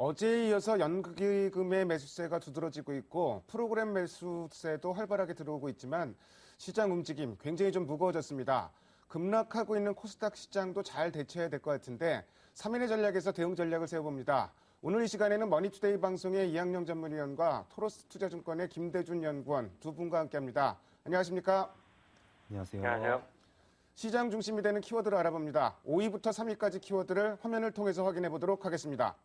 어제에 이어서 연기금의 매수세가 두드러지고 있고 프로그램 매수세도 활발하게 들어오고 있지만 시장 움직임 굉장히 좀 무거워졌습니다. 급락하고 있는 코스닥 시장도 잘 대처해야 될 것 같은데 3인의 전략에서 대응 전략을 세워봅니다. 오늘 이 시간에는 머니투데이 방송의 이학영 전문위원과 토로스 투자증권의 김대준 연구원 두 분과 함께합니다. 안녕하십니까? 안녕하세요. 안녕하세요. 시장 중심이 되는 키워드를 알아봅니다. 5위부터 3위까지 키워드를 화면을 통해서 확인해 보도록 하겠습니다.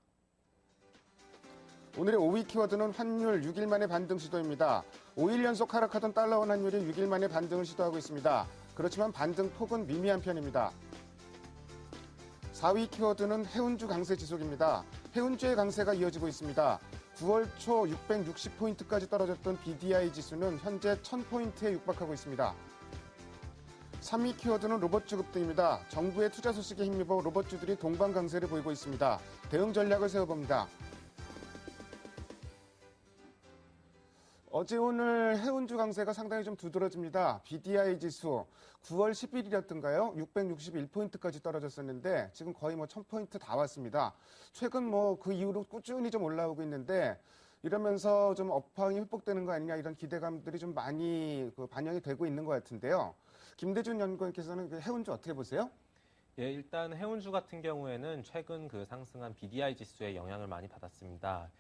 오늘의 5위 키워드는 환율 6일 만에 반등 시도입니다. 5일 연속 하락하던 달러원 환율이 6일 만에 반등을 시도하고 있습니다. 그렇지만 반등 폭은 미미한 편입니다. 4위 키워드는 해운주 강세 지속입니다. 해운주의 강세가 이어지고 있습니다. 9월 초 660포인트까지 떨어졌던 BDI 지수는 현재 1000포인트에 육박하고 있습니다. 3위 키워드는 로봇주 급등입니다. 정부의 투자 소식에 힘입어 로봇주들이 동반 강세를 보이고 있습니다. 대응 전략을 세워봅니다. 어제 오늘 해운주 강세가 상당히 좀 두드러집니다. BDI 지수 9월 10일이었던가요? 661포인트까지 떨어졌었는데 지금 거의 1000포인트 다 왔습니다. 최근 그 이후로 꾸준히 좀 올라오고 있는데 이러면서 좀 업황이 회복되는 거 아니냐 이런 기대감들이 좀 많이 반영이 되고 있는 것 같은데요. 김대준 연구원께서는 해운주 어떻게 보세요? 예, 일단 해운주 같은 경우에는 최근 상승한 BDI 지수의 영향을 많이 받았습니다.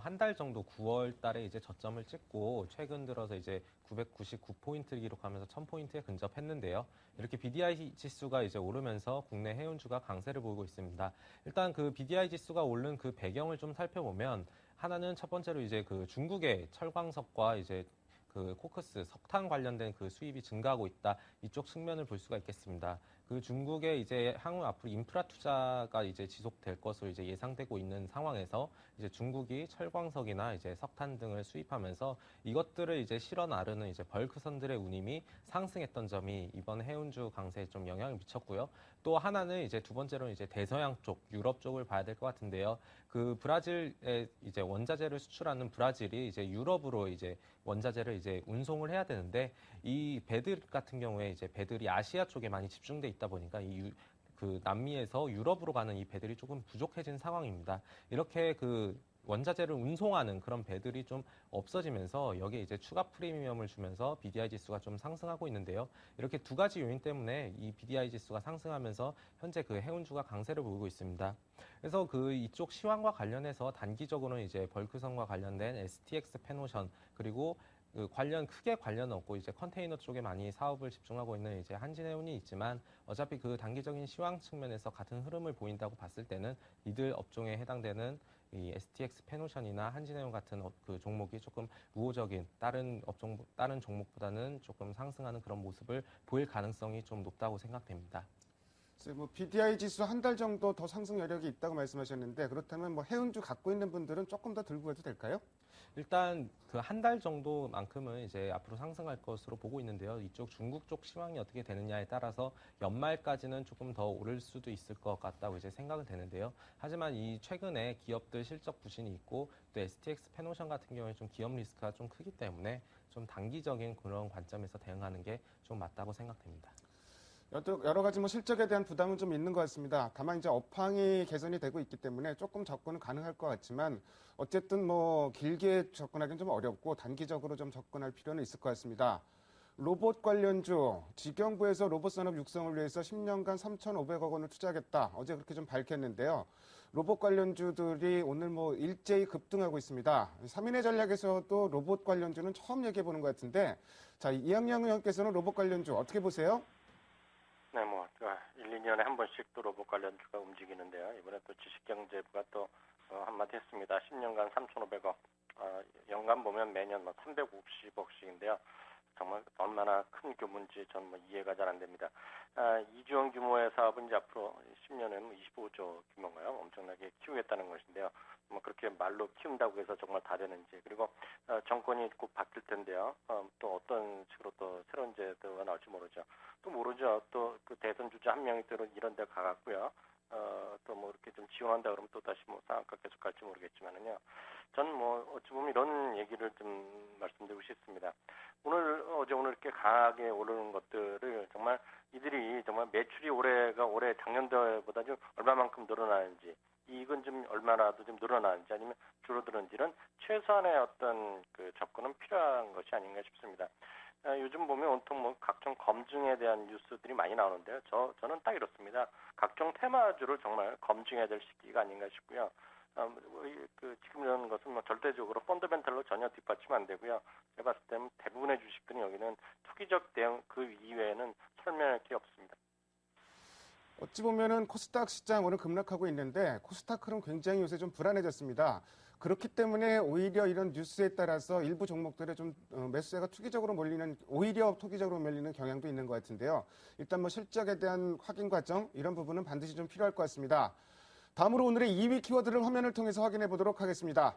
한 달 정도 9월 달에 이제 저점을 찍고 최근 들어서 이제 999포인트를 기록하면서 1000포인트에 근접했는데요. 이렇게 BDI 지수가 이제 오르면서 국내 해운주가 강세를 보이고 있습니다. 일단 BDI 지수가 오른 배경을 좀 살펴보면 하나는 첫 번째로 이제 중국의 철광석과 이제 코크스 석탄 관련된 수입이 증가하고 있다. 이쪽 측면을 볼 수가 있겠습니다. 중국의 이제 향후 앞으로 인프라 투자가 이제 지속될 것으로 이제 예상되고 있는 상황에서 이제 중국이 철광석이나 이제 석탄 등을 수입하면서 이것들을 이제 실어 나르는 이제 벌크선들의 운임이 상승했던 점이 이번 해운주 강세에 좀 영향을 미쳤고요. 또 하나는 이제 두 번째로는 이제 대서양 쪽, 유럽 쪽을 봐야 될 것 같은데요. 브라질에 이제 원자재를 수출하는 브라질이 이제 유럽으로 이제 원자재를 이제 운송을 해야 되는데 이 배들 같은 경우에 이제 배들이 아시아 쪽에 많이 집중돼 있다 보니까 남미에서 유럽으로 가는 이 배들이 조금 부족해진 상황입니다. 이렇게 원자재를 운송하는 그런 배들이 좀 없어지면서 여기에 이제 추가 프리미엄을 주면서 BDI 지수가 좀 상승하고 있는데요. 이렇게 두 가지 요인 때문에 이 BDI 지수가 상승하면서 현재 해운주가 강세를 보이고 있습니다. 그래서 이쪽 시황과 관련해서 단기적으로는 이제 벌크선과 관련된 STX 페노션 그리고 크게 관련 없고 이제 컨테이너 쪽에 많이 사업을 집중하고 있는 이제 한진해운이 있지만 어차피 단기적인 시황 측면에서 같은 흐름을 보인다고 봤을 때는 이들 업종에 해당되는 이 STX 페노션이나 한진해운 같은 종목이 조금 우호적인 다른 종목보다는 조금 상승하는 그런 모습을 보일 가능성이 좀 높다고 생각됩니다. BDI 지수 한 달 정도 더 상승 여력이 있다고 말씀하셨는데 그렇다면 해운주 갖고 있는 분들은 조금 더 들고 가도 될까요? 일단 한 달 정도만큼은 이제 앞으로 상승할 것으로 보고 있는데요. 이쪽 중국 쪽 시황이 어떻게 되느냐에 따라서 연말까지는 조금 더 오를 수도 있을 것 같다고 이제 생각은 되는데요. 하지만 이 최근에 기업들 실적 부진이 있고 또 STX 페노션 같은 경우에 좀 기업 리스크가 좀 크기 때문에 좀 단기적인 그런 관점에서 대응하는 게 좀 맞다고 생각됩니다. 여러 가지 실적에 대한 부담은 좀 있는 것 같습니다. 다만 이제 업황이 개선이 되고 있기 때문에 조금 접근은 가능할 것 같지만 어쨌든 길게 접근하기는 좀 어렵고 단기적으로 좀 접근할 필요는 있을 것 같습니다. 로봇 관련주, 직영부에서 로봇 산업 육성을 위해서 10년간 3,500억 원을 투자하겠다. 어제 그렇게 좀 밝혔는데요. 로봇 관련주들이 오늘 일제히 급등하고 있습니다. 3인의 전략에서도 로봇 관련주는 처음 얘기해 보는 것 같은데, 자, 이학영 의원께서는 로봇 관련주 어떻게 보세요? 네, 1, 2년에 한 번씩 또 로봇 관련주가 움직이는데요. 이번에 또 주식경제부가 또 한마디 했습니다. 10년간 3,500억, 연간 보면 매년 350억씩인데요. 정말 얼마나 큰 규모인지 전 이해가 잘 안 됩니다. 2조 규모의 사업은 이제 앞으로 10년에는 25조 규모인가요? 엄청나게 키우겠다는 것인데요. 그렇게 말로 키운다고 해서 정말 다 되는지, 그리고 정권이 꼭 바뀔 텐데요. 또 어떤 식으로 또 새로운 제도가 나올지 모르죠. 또 대선 주자 한 명이 또 이런 데 가갖고요. 또 이렇게 좀 지원한다 그러면 또 다시 상한가 계속 갈지 모르겠지만은요. 전 어찌 보면 이런 얘기를 좀 말씀드리고 싶습니다. 어제 오늘 이렇게 강하게 오르는 것들을 정말 이들이 정말 매출이 올해 작년도보다 좀 얼마만큼 늘어나는지, 이익은 좀 얼마나도 좀 늘어나는지 아니면 줄어드는지는 최소한의 어떤 그 접근은 필요한 것이 아닌가 싶습니다. 요즘 보면 온통 뭐 각종 검증에 대한 뉴스들이 많이 나오는데요. 저는 딱 이렇습니다. 각종 테마주를 정말 검증해야 될 시기가 아닌가 싶고요. 지금 이런 것은 뭐 절대적으로 펀더멘털로 전혀 뒷받침 안 되고요. 제가 봤을 때는 대부분의 주식들은 여기는 투기적 대응 그 이외에는 설명할 게 없습니다. 어찌 보면은 코스닥 시장 오늘 급락하고 있는데 코스닥은 굉장히 요새 좀 불안해졌습니다. 그렇기 때문에 오히려 이런 뉴스에 따라서 일부 종목들에 좀 매수세가 투기적으로 몰리는, 오히려 투기적으로 몰리는 경향도 있는 것 같은데요. 일단 뭐 실적에 대한 확인 과정 이런 부분은 반드시 좀 필요할 것 같습니다. 다음으로 오늘의 2위 키워드를 화면을 통해서 확인해 보도록 하겠습니다.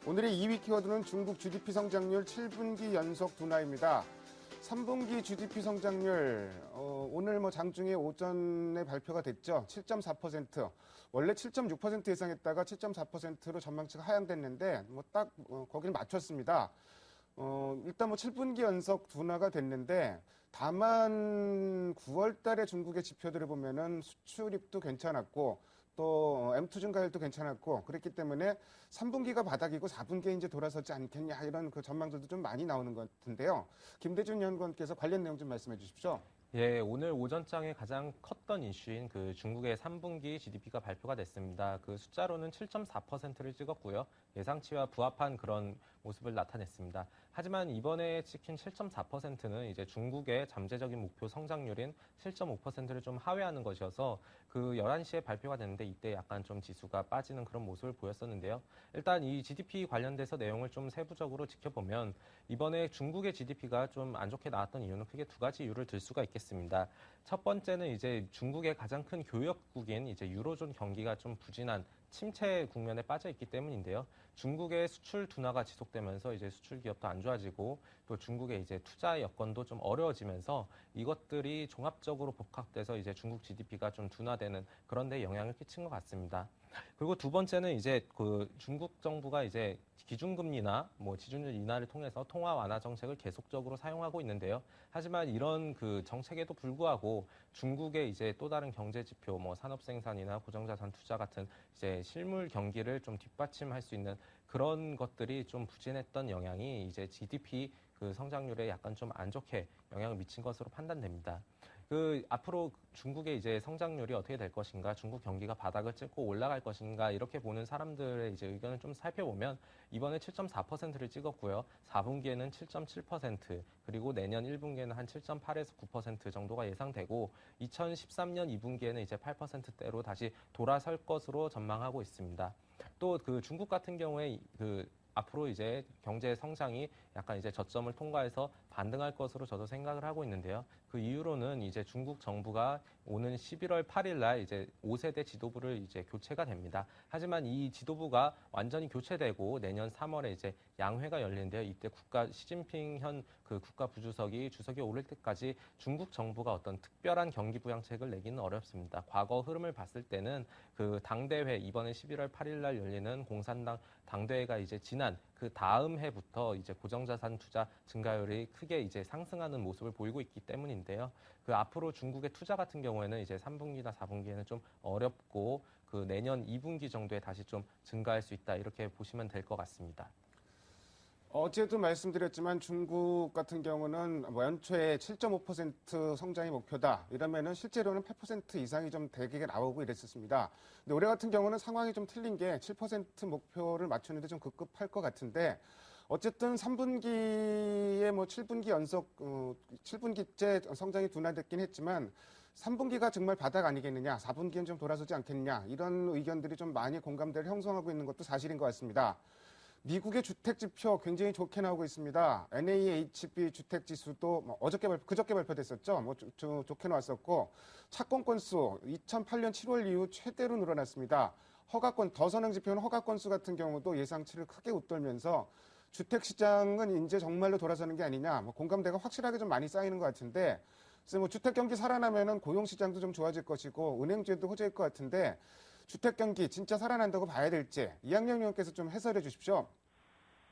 오늘의 2위 키워드는 중국 GDP 성장률 7분기 연속 둔화입니다. 3분기 GDP 성장률 오늘 뭐 장중에 오전에 발표가 됐죠. 7.4%. 원래 7.6% 예상했다가 7.4%로 전망치가 하향됐는데 뭐 딱 거기를 맞췄습니다. 일단 뭐 7분기 연속 둔화가 됐는데 다만 9월 달에 중국의 지표들을 보면은 수출입도 괜찮았고 또 M2 증가율도 괜찮았고 그랬기 때문에 3분기가 바닥이고 4분기에 이제 돌아서지 않겠냐 이런 그 전망들도 좀 많이 나오는 것 같은데요. 김대중 연구원께서 관련 내용 좀 말씀해 주십시오. 예, 오늘 오전장에 가장 컸던 이슈인 그 중국의 3분기 GDP가 발표가 됐습니다. 그 숫자로는 7.4%를 찍었고요. 예상치와 부합한 그런 모습을 나타냈습니다. 하지만 이번에 찍힌 7.4%는 이제 중국의 잠재적인 목표 성장률인 7.5%를 좀 하회하는 것이어서 그 11시에 발표가 됐는데 이때 약간 좀 지수가 빠지는 그런 모습을 보였었는데요. 일단 이 GDP 관련돼서 내용을 좀 세부적으로 지켜보면 이번에 중국의 GDP가 좀 안 좋게 나왔던 이유는 크게 두 가지 이유를 들 수가 있겠습니다. 첫 번째는 이제 중국의 가장 큰 교역국인 이제 유로존 경기가 좀 부진한 침체 국면에 빠져 있기 때문인데요. 중국의 수출 둔화가 지속되면서 이제 수출 기업도 안 좋아지고 또 중국의 이제 투자 여건도 좀 어려워지면서 이것들이 종합적으로 복합돼서 이제 중국 GDP가 좀 둔화되는 그런 데 영향을 끼친 것 같습니다. 그리고 두 번째는 이제 그 중국 정부가 이제 기준금리나 뭐 지준율 인하를 통해서 통화 완화 정책을 계속적으로 사용하고 있는데요. 하지만 이런 그 정책에도 불구하고 중국의 이제 또 다른 경제 지표, 뭐 산업 생산이나 고정자산 투자 같은 이제 실물 경기를 좀 뒷받침할 수 있는 그런 것들이 좀 부진했던 영향이 이제 GDP 그 성장률에 약간 좀 안 좋게 영향을 미친 것으로 판단됩니다. 그 앞으로 중국의 이제 성장률이 어떻게 될 것인가, 중국 경기가 바닥을 찍고 올라갈 것인가 이렇게 보는 사람들의 이제 의견을 좀 살펴보면 이번에 7.4%를 찍었고요. 4분기에는 7.7%, 그리고 내년 1분기에는 한 7.8에서 9% 정도가 예상되고 2013년 2분기에는 이제 8%대로 다시 돌아설 것으로 전망하고 있습니다. 또 그 중국 같은 경우에 그 앞으로 이제 경제 성장이 약간 이제 저점을 통과해서 반등할 것으로 저도 생각을 하고 있는데요. 그 이유로는 이제 중국 정부가 오는 11월 8일 날 이제 5세대 지도부를 이제 교체가 됩니다. 하지만 이 지도부가 완전히 교체되고 내년 3월에 이제 양회가 열리는데요. 이때 시진핑 현 그 국가 부주석이 주석에 오를 때까지 중국 정부가 어떤 특별한 경기 부양책을 내기는 어렵습니다. 과거 흐름을 봤을 때는 그 당대회 이번에 11월 8일 날 열리는 공산당 당대회가 이제 지난 그 다음 해부터 이제 고정자산 투자 증가율이 크게 이제 상승하는 모습을 보이고 있기 때문인데요. 그 앞으로 중국의 투자 같은 경우에는 이제 3분기나 4분기에는 좀 어렵고 그 내년 2분기 정도에 다시 좀 증가할 수 있다 이렇게 보시면 될 것 같습니다. 어제도 말씀드렸지만 중국 같은 경우는 뭐 연초에 7.5% 성장이 목표다. 이러면은 실제로는 8% 이상이 좀 대개가 나오고 이랬었습니다. 근데 올해 같은 경우는 상황이 좀 틀린 게 7% 목표를 맞추는데 좀 급급할 것 같은데 어쨌든 3분기에 뭐 7분기 연속 7분기째 성장이 둔화됐긴 했지만 3분기가 정말 바닥 아니겠느냐, 4분기엔 좀 돌아서지 않겠느냐 이런 의견들이 좀 많이 공감대를 형성하고 있는 것도 사실인 것 같습니다. 미국의 주택 지표 굉장히 좋게 나오고 있습니다. NAHB 주택 지수도 뭐 그저께 발표됐었죠. 뭐 좋게 나왔었고 착공 건수 2008년 7월 이후 최대로 늘어났습니다. 더선행 지표는 허가 건수 같은 경우도 예상치를 크게 웃돌면서 주택 시장은 이제 정말로 돌아서는 게 아니냐, 뭐 공감대가 확실하게 좀 많이 쌓이는 것 같은데, 그래서 뭐 주택 경기 살아나면은 고용 시장도 좀 좋아질 것이고 은행주도 호재일 것 같은데. 주택 경기 진짜 살아난다고 봐야 될지 이학년 의원께서 좀 해설해 주십시오.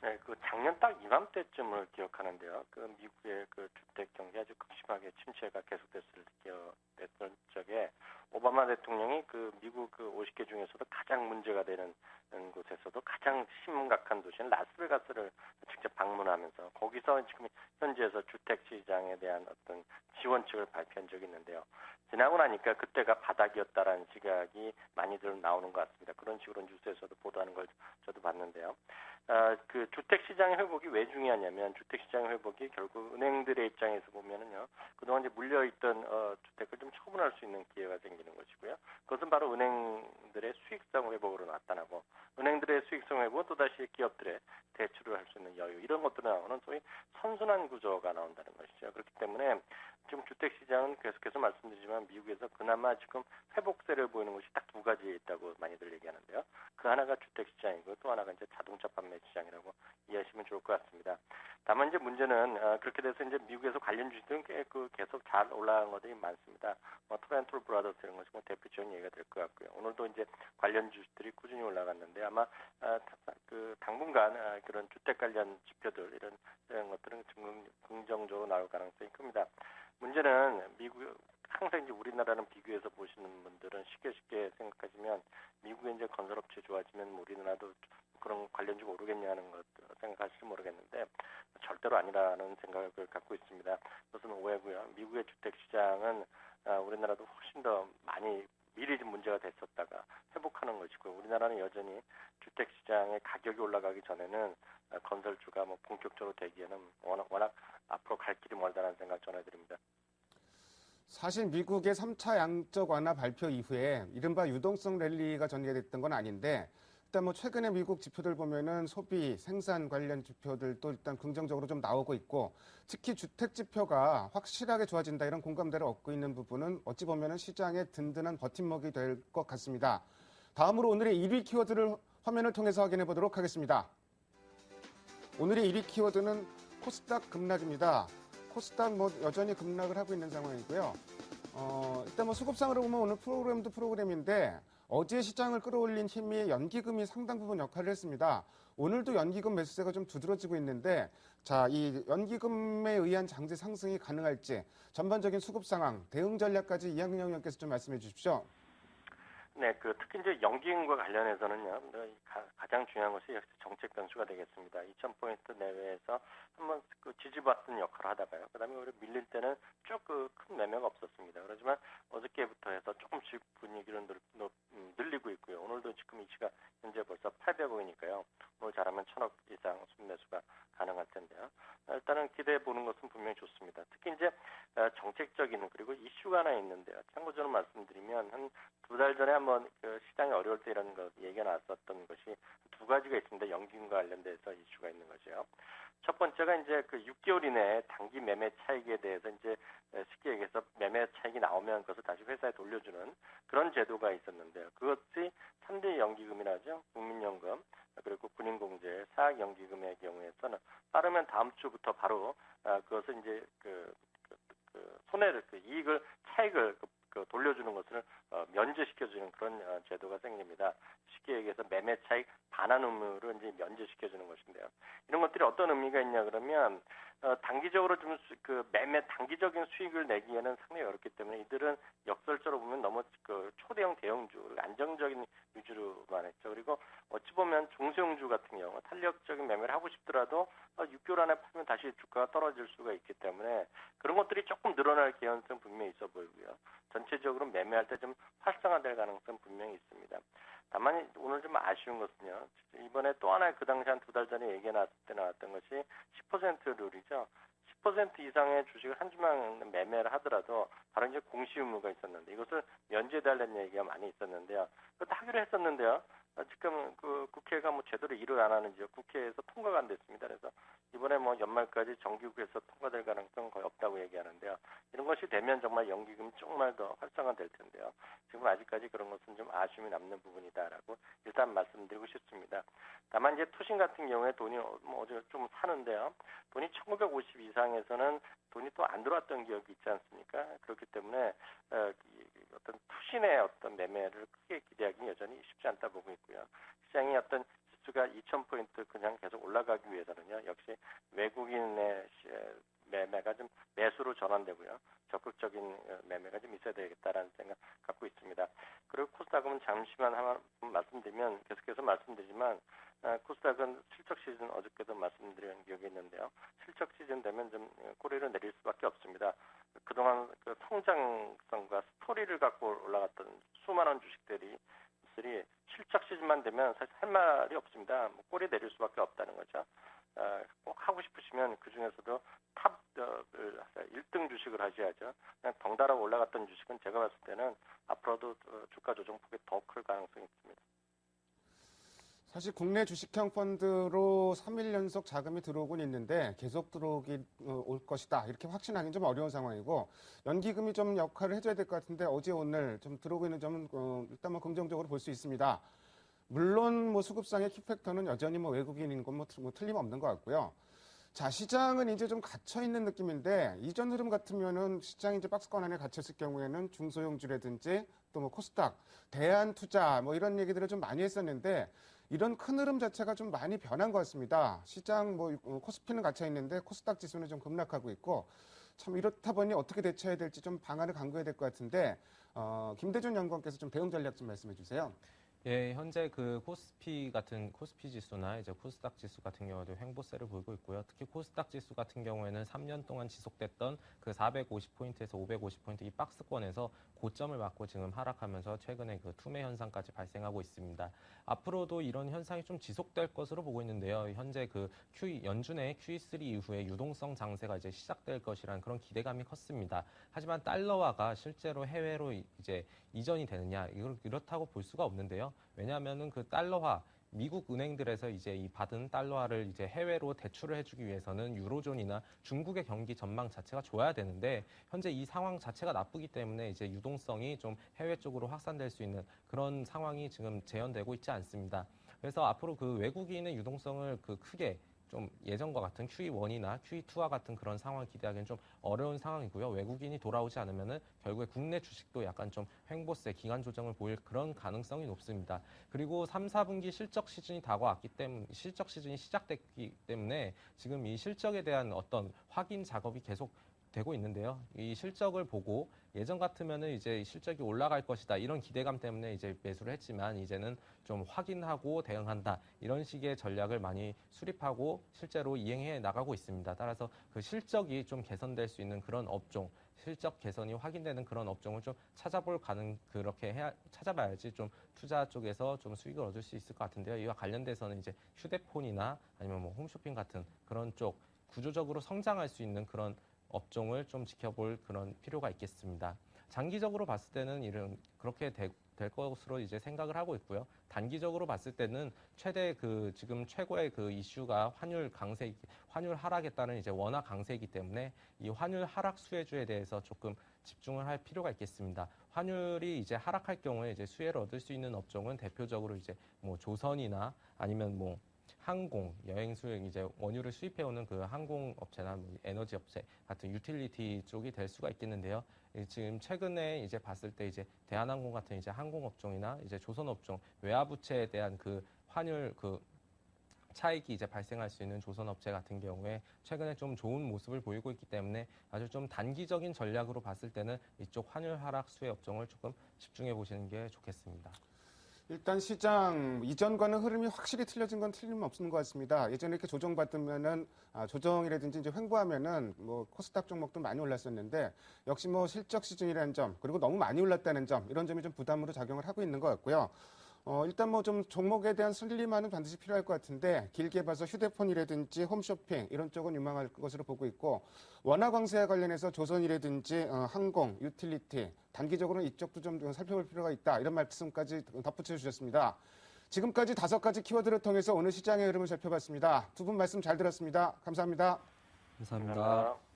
네, 그 작년 딱 이맘때쯤을 기억하는데요. 그 미국의 그 주택 경기 아주 극심하게 침체가 됐던 적에 오바마 대통령이 그 미국 그 50개 중에서도 가장 문제가 되는 곳에서도 가장 심각한 도시인 라스베가스를 직접 방문하면서 거기서 지금 현지에서 주택 시장에 대한 어떤 지원책을 발표한 적이 있는데요. 지나고 나니까 그때가 바닥이었다라는 시각이 많이들 나오는 것 같습니다. 그런 식으로 뉴스에서도 보도하는 걸 저도 봤는데요. 그 주택 시장의 회복이 왜 중요하냐면 주택 시장의 회복이 결국 은행들의 입장에서 보면은요. 그동안 이제 물려있던 주택을 좀 처분할 수 있는 기회가 생기는 것이고요. 그것은 바로 은행들의 수익성 회복으로 나타나고 은행들의 수익성 회복은 또다시 기업들의 대출을 할 수 있는 여유 이런 것들이 나오는 소위 선순환 구조가 나온다는 것이죠. 그렇기 때문에 지금 주택 시장은 계속해서 말씀드리지만 미국에서 그나마 지금 회복세를 보이는 것이 딱 두 가지에 있다고 많이들 얘기하는데요. 그 하나가 주택 시장이고 또 하나가 이제 자동차 판매 시장이라고 이해하시면 좋을 것 같습니다. 다만 이제 문제는 그렇게 돼서 이제 미국에서 관련 주식들은 계속 잘 올라간 것들이 많습니다. 토렌톨 브라더스 이런 것이 대표적인 얘기가 될 것 같고요. 오늘도 이제 관련 주식들이 꾸준히 올라갔는데 아마 그 당분간 그런 주택 관련 지표들 이런 것들은 긍정적으로 나올 가능성이 큽니다. 문제는 미국 항상 이제 우리나라랑 비교해서 보시는 분들은 쉽게 생각하시면 미국의 이제 건설업체 좋아지면 우리나라도 그런 관련주가 오르겠냐는 것 생각하실지 모르겠는데 절대로 아니라는 생각을 갖고 있습니다. 그것은 오해고요. 미국의 주택 시장은 우리나라도 훨씬 더 많이 미리 좀 문제가 됐었다가 회복하는 것이고 우리나라는 여전히 주택 시장의 가격이 올라가기 전에는 건설주가 뭐 본격적으로 되기에는 워낙 앞으로 갈 길이 멀다는 생각 전해드립니다. 사실 미국의 3차 양적 완화 발표 이후에 이른바 유동성 랠리가 전개됐던 건 아닌데 일단 뭐 최근에 미국 지표들 보면은 소비, 생산 관련 지표들도 일단 긍정적으로 좀 나오고 있고 특히 주택 지표가 확실하게 좋아진다 이런 공감대를 얻고 있는 부분은 어찌 보면은 시장의 든든한 버팀목이 될 것 같습니다. 다음으로 오늘의 1위 키워드를 화면을 통해서 확인해 보도록 하겠습니다. 오늘의 1위 키워드는 코스닥 급락입니다. 코스닥 뭐 여전히 급락을 하고 있는 상황이고요. 일단 뭐 수급상으로 보면 오늘 프로그램도 프로그램인데 어제 시장을 끌어올린 힘이 연기금이 상당 부분 역할을 했습니다. 오늘도 연기금 매수세가 좀 두드러지고 있는데 자, 이 연기금에 의한 장세 상승이 가능할지 전반적인 수급 상황, 대응 전략까지 이학영 의원께서 좀 말씀해 주십시오. 네, 특히 이제 연기금과 관련해서는요, 가장 중요한 것이 역시 정책 변수가 되겠습니다. 2,000포인트 내외에서 한번 지지받는 역할을 하다가요. 그 다음에 오히려 밀릴 때는 쭉 큰 매매가 없었습니다. 그렇지만 어저께부터 해서 조금씩 분위기를 늘리고 있고요. 오늘도 지금 이치가 현재 벌써 800억이니까요. 오늘 잘하면 1,000억 이상 순매수가 가능할 텐데요. 일단은 기대해 보는 것은 분명히 좋습니다. 특히 이제 정책적인 그리고 이슈가 하나 있는데요. 참고적으로 말씀드리면 한 두 달 전에 한번 시장이 어려울 때 이런 거 얘기가 나왔었던 것이 두 가지가 있습니다. 연기금과 관련돼서 이슈가 있는 거죠. 첫 번째가 이제 6개월 이내에 단기 매매 차익에 대해서 이제 쉽게 얘기해서 매매 차익이 나오면 그것을 다시 회사에 돌려주는 그런 제도가 있었는데요. 그것이 3대 연기금이라죠. 국민연금 그리고 군인공제, 사학연기금의 경우에서는 빠르면 다음 주부터 바로 그것을 이제 손해를 이익을 차익을 돌려주는 것을 면제시켜주는 그런 제도가 생깁니다. 쉽게 얘기해서 매매 차익 반환 의무를 이제 면제시켜주는 것인데요. 이런 것들이 어떤 의미가 있냐 그러면 단기적으로 좀 매매 단기적인 수익을 내기에는 상당히 어렵기 때문에 이들은 역설적으로 보면 너무 초대형 대형주 안정적인 위주로만 했죠. 그리고 어찌 보면 중소형주 같은 경우 탄력적인 매매를 하고 싶더라도 6개월 안에 팔면 다시 주가가 떨어질 수가 있기 때문에 그런 것들이 조금 늘어날 개연성 분명히 있어 보이고요. 전체적으로 매매할 때 좀 활성화될 가능성 분명히 있습니다. 다만 오늘 좀 아쉬운 것은요. 이번에 또 하나 그 당시 한 두 달 전에 얘기 나왔을 때 나왔던 것이 10% 룰이죠. 10% 이상의 주식을 한 주만 매매를 하더라도 바로 이제 공시 의무가 있었는데 이것을 면제해달라는 얘기가 많이 있었는데요. 그것도 하기로 했었는데요. 지금 국회가 뭐 제대로 일을 안 하는지요. 국회에서 통과가 안 됐습니다. 그래서 이번에 뭐 연말까지 정기국회에서 통과될 가능성은 거의 없다고 얘기하는데요. 이런 것이 되면 정말 연기금이 정말 더 활성화될 텐데요. 지금 아직까지 그런 것은 좀 아쉬움이 남는 부분이다라고 일단 말씀드리고 싶습니다. 다만 이제 투신 같은 경우에 돈이 어제 좀 사는데요. 돈이 1950 이상에서는 돈이 또 안 들어왔던 기억이 있지 않습니까? 그렇기 때문에 어떤 투신의 어떤 매매를 크게 기대하기는 여전히 쉽지 않다 보고 있고요. 시장이 어떤 지수가 2,000포인트 그냥 계속 올라가기 위해서는요. 역시 외국인의 매매가 좀 매수로 전환되고요. 적극적인 매매가 좀 있어야 되겠다라는 생각 갖고 있습니다. 그리고 코스닥은 잠시만 한 말씀드리면 계속해서 말씀드리지만 코스닥은 실적 시즌 어저께도 말씀드린 기억이 있는데요. 실적 시즌 되면 좀 꼬리를 내릴 수밖에 없습니다. 그동안 그 성장성과 스토리를 갖고 올라갔던 수많은 주식들이 실적 시즌만 되면 사실 할 말이 없습니다. 뭐 꼬리 내릴 수밖에 없다는 거죠. 꼭 하고 싶으시면 그 중에서도 탑 1등 주식을 하셔야죠. 그냥 덩달아 올라갔던 주식은 제가 봤을 때는 앞으로도 주가 조정폭이 더 클 가능성이 있습니다. 사실 국내 주식형 펀드로 3일 연속 자금이 들어오곤 있는데 계속 들어오기 올 것이다 이렇게 확신하기는 좀 어려운 상황이고 연기금이 좀 역할을 해줘야 될 것 같은데 어제 오늘 좀 들어오고 있는 점은 일단 뭐 긍정적으로 볼 수 있습니다. 물론 뭐 수급상의 키팩터는 여전히 뭐 외국인인 건 뭐 틀림없는 것 같고요. 자, 시장은 이제 좀 갇혀 있는 느낌인데 이전 흐름 같으면은 시장이 이제 박스권 안에 갇혔을 경우에는 중소형주라든지 또 뭐 코스닥, 대한투자 뭐 이런 얘기들을 좀 많이 했었는데 이런 큰 흐름 자체가 좀 많이 변한 것 같습니다. 시장 뭐 코스피는 갇혀 있는데 코스닥 지수는 좀 급락하고 있고 참 이렇다 보니 어떻게 대처해야 될지 좀 방안을 강구해야 될 것 같은데 김대중 연구원께서 좀 대응 전략 좀 말씀해 주세요. 예, 현재 그 코스피 지수나 이제 코스닥 지수 같은 경우도 횡보세를 보이고 있고요. 특히 코스닥 지수 같은 경우에는 3년 동안 지속됐던 그 450포인트에서 550포인트 이 박스권에서 고점을 맞고 지금 하락하면서 최근에 그 투매 현상까지 발생하고 있습니다. 앞으로도 이런 현상이 좀 지속될 것으로 보고 있는데요. 현재 그 연준의 QE3 이후에 유동성 장세가 이제 시작될 것이라는 그런 기대감이 컸습니다. 하지만 달러화가 실제로 해외로 이제 이전이 되느냐 이렇다고 볼 수가 없는데요. 왜냐하면은 그 달러화 미국 은행들에서 이제 이 받은 달러화를 이제 해외로 대출을 해주기 위해서는 유로존이나 중국의 경기 전망 자체가 좋아야 되는데 현재 이 상황 자체가 나쁘기 때문에 이제 유동성이 좀 해외 쪽으로 확산될 수 있는 그런 상황이 지금 재현되고 있지 않습니다. 그래서 앞으로 그 외국인의 유동성을 그 크게 좀 예전과 같은 QE1이나 QE2와 같은 그런 상황을 기대하기는 좀 어려운 상황이고요. 외국인이 돌아오지 않으면은 결국에 국내 주식도 약간 좀 횡보세, 기간 조정을 보일 그런 가능성이 높습니다. 그리고 3, 4분기 실적 시즌이 다가왔기 때문에 실적 시즌이 시작됐기 때문에 지금 이 실적에 대한 어떤 확인 작업이 계속 되고 있는데요. 이 실적을 보고 예전 같으면은 이제 실적이 올라갈 것이다 이런 기대감 때문에 이제 매수를 했지만 이제는 좀 확인하고 대응한다 이런 식의 전략을 많이 수립하고 실제로 이행해 나가고 있습니다. 따라서 그 실적이 좀 개선될 수 있는 그런 업종, 실적 개선이 확인되는 그런 업종을 좀 찾아봐야지 좀 투자 쪽에서 좀 수익을 얻을 수 있을 것 같은데요. 이와 관련돼서는 이제 휴대폰이나 아니면 뭐 홈쇼핑 같은 그런 쪽 구조적으로 성장할 수 있는 그런 업종을 좀 지켜볼 그런 필요가 있겠습니다. 장기적으로 봤을 때는 그렇게 될 것으로 이제 생각을 하고 있고요. 단기적으로 봤을 때는 지금 최고의 그 이슈가 환율 하락에 따른 이제 원화 강세이기 때문에 이 환율 하락 수혜주에 대해서 조금 집중을 할 필요가 있겠습니다. 환율이 이제 하락할 경우에 이제 수혜를 얻을 수 있는 업종은 대표적으로 이제 뭐 조선이나 아니면 뭐 항공, 여행 수행 이제 원유를 수입해오는 그 항공 업체나 뭐 에너지 업체 같은 유틸리티 쪽이 될 수가 있겠는데요. 지금 최근에 이제 봤을 때 이제 대한항공 같은 이제 항공 업종이나 이제 조선 업종 외화부채에 대한 그 환율 그 차익이 이제 발생할 수 있는 조선 업체 같은 경우에 최근에 좀 좋은 모습을 보이고 있기 때문에 아주 좀 단기적인 전략으로 봤을 때는 이쪽 환율 하락 수혜 업종을 조금 집중해 보시는 게 좋겠습니다. 일단 시장 이전과는 흐름이 확실히 틀려진 건 틀림없는 것 같습니다. 예전에 이렇게 조정받으면은 조정이라든지 이제 횡보하면은 뭐 코스닥 종목도 많이 올랐었는데 역시 뭐 실적 시즌이라는 점 그리고 너무 많이 올랐다는 점 이런 점이 좀 부담으로 작용을 하고 있는 것 같고요. 일단 뭐 좀 종목에 대한 슬림화는 반드시 필요할 것 같은데 길게 봐서 휴대폰이라든지 홈쇼핑 이런 쪽은 유망할 것으로 보고 있고 원화 강세와 관련해서 조선이라든지 항공, 유틸리티 단기적으로는 이쪽도 좀 살펴볼 필요가 있다 이런 말씀까지 덧붙여 주셨습니다. 지금까지 5가지 키워드를 통해서 오늘 시장의 흐름을 살펴봤습니다. 두 분 말씀 잘 들었습니다. 감사합니다. 감사합니다.